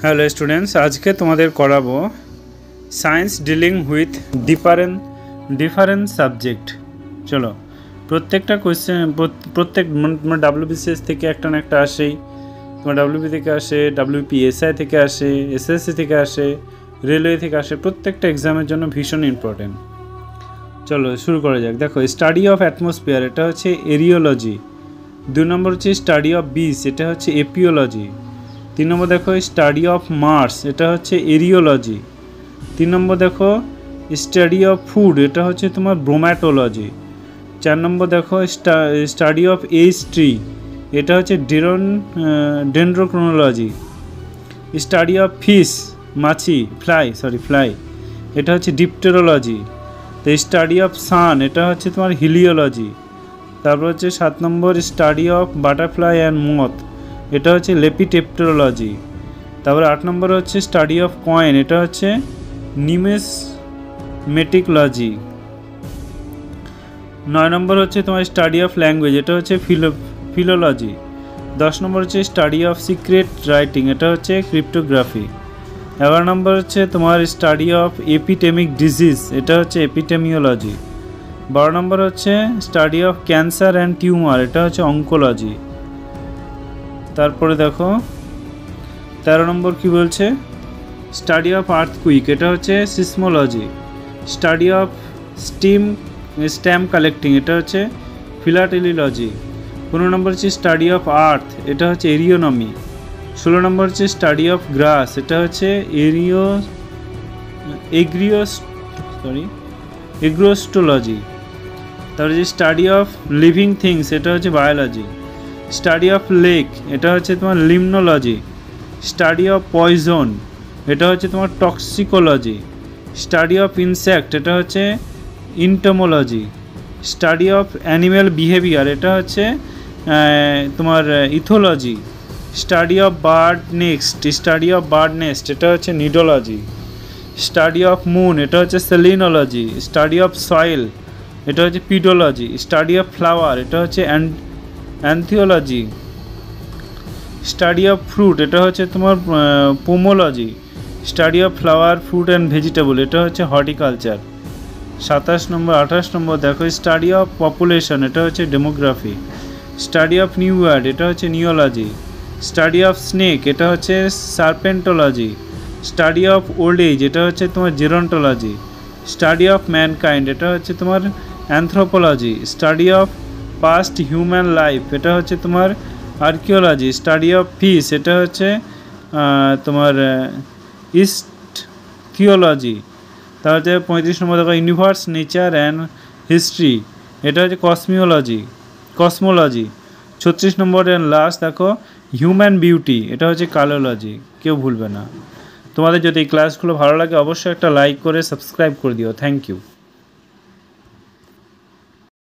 Hello students, আজকে তোমাদের করাবো science dealing with different subject. চলো, প্রত্যেকটা কোয়েশ্চেন প্রত্যেক ডাব্লিউবিসিএস থেকে একটা না একটা আসেই। তোমার ডাব্লিউবি থেকে আসে, ডাব্লিউপিএসআই থেকে আসে, এসএসসি থেকে আসে, রেলওয়ে থেকে আসে। প্রত্যেকটা এক্সামের জন্য ভীষণ ইম্পর্টেন্ট। চলো শুরু করা যাক। দেখো, স্টাডি অফ অ্যাটমসফিয়ার এটা হচ্ছে এরিওলজি। 2 নম্বর হচ্ছে স্টাডি অফ বিচ, এটা হচ্ছে এপিওলজি। 3 নম্বর দেখো স্টাডি অফ মার্স, এটা হচ্ছে এরিওলজি। 3 নম্বর দেখো স্টাডি অফ ফুড, এটা হচ্ছে তোমার ব্রোম্যাটোলজি। 4 নম্বর দেখো স্টাডি অফ এইচ ট্রি, এটা হচ্ছে ডেন্ড্রোক্রোনোলজি। স্টাডি অফ ফিশ, মাছি, ফ্লাই, এটা হচ্ছে ডিপটেরোলজি। তো স্টাডি অফ সান, এটা হচ্ছে তোমার হিলিওলজি। তারপর হচ্ছে 7 নম্বর স্টাডি অফ বাটারফ্লাই অ্যান্ড মথ, এটা হচ্ছে লেপিটেপ্টেরোলজি। তারপরে 8 নম্বর হচ্ছে স্টাডি অফ কয়েন, এটা হচ্ছে নিউমিসমেটিকোলজি। 9 নম্বর হচ্ছে তোমার স্টাডি অফ ল্যাঙ্গুয়েজ, এটা হচ্ছে ফিলোলজি। 10 নম্বর হচ্ছে স্টাডি অফ সিক্রেট রাইটিং, এটা হচ্ছে ক্রিপ্টোগ্রাফি। 11 নম্বর হচ্ছে তোমার স্টাডি অফ এপিডেমিক ডিজিজ, এটা হচ্ছে এপিডেমিওলজি। 12 নম্বর হচ্ছে study of cancer and tumour, এটা হচ্ছে অঙ্কোলজি। তারপরে দেখো 13 নম্বর কি বলছে, স্টাডি অফ আর্থকুইক, এটা হচ্ছে seismology. Study of stamp collecting, এটা হচ্ছে ফিলাটেলিলজি। 15 নম্বর হচ্ছে স্টাডি অফ আর্থ, এটা হচ্ছে এরিওনমি। 16 নম্বর হচ্ছে স্টাডি অফ গ্রাস, এটা হচ্ছে এগ্রোস্টোলজি। তারপরে যে স্টাডি অফ লিভিং থিংস, এটা হচ্ছে বায়োলজি। স্টাডি অফ লেক, এটা হচ্ছে তোমার লিমনোলজি। স্টাডি অফ পয়জন, এটা হচ্ছে তোমার টক্সিকোলজি। স্টাডি অফ ইনসেক্ট, এটা হচ্ছে ইন্টোমোলজি। স্টাডি অফ অ্যানিম্যাল বিহেভিয়ার, এটা হচ্ছে তোমার ethology. Study of bird nest, এটা হচ্ছে নিডোলজি। স্টাডি অফ মুন, এটা হচ্ছে সেলিনোলজি। স্টাডি অফ সয়েল, এটা হচ্ছে পিডোলজি। স্টাডি অফ ফ্লাওয়ার, এটা হচ্ছে অ্যান্থিওলজি। স্টাডি অফ ফ্রুট, এটা হচ্ছে তোমার pomology. Study of flower, fruit and vegetable, এটা হচ্ছে হর্টিকালচার। 28 নম্বর দেখো স্টাডি অফ পপুলেশন, এটা হচ্ছে demography. Study of new word, এটা হচ্ছে নিওলজি। স্টাডি অফ স্নেক, এটা হচ্ছে serpentology. Study of old age, এটা হচ্ছে তোমার জেরন্টোলজি। স্টাডি অফ ম্যানকাইন্ড, এটা হচ্ছে তোমার anthropology. Study of past human life, এটা হচ্ছে তোমার আর্কিওলজি। স্টাডি অফ ফিশ, এটা হচ্ছে তোমার ইস্টিওলজি। তাহলে 35 নম্বর দেখো ইউনিভার্স, নেচার অ্যান্ড হিস্ট্রি, এটা হচ্ছে কসমোলজি। 36 নম্বর অ্যান্ড লাস্ট দেখো হিউম্যান বিউটি, এটা হচ্ছে কালোলজি। কেউ ভুলবে না। তোমাদের যদি এই ক্লাসগুলো ভালো লাগে অবশ্যই একটা লাইক করে সাবস্ক্রাইব করে দিও। Thank you.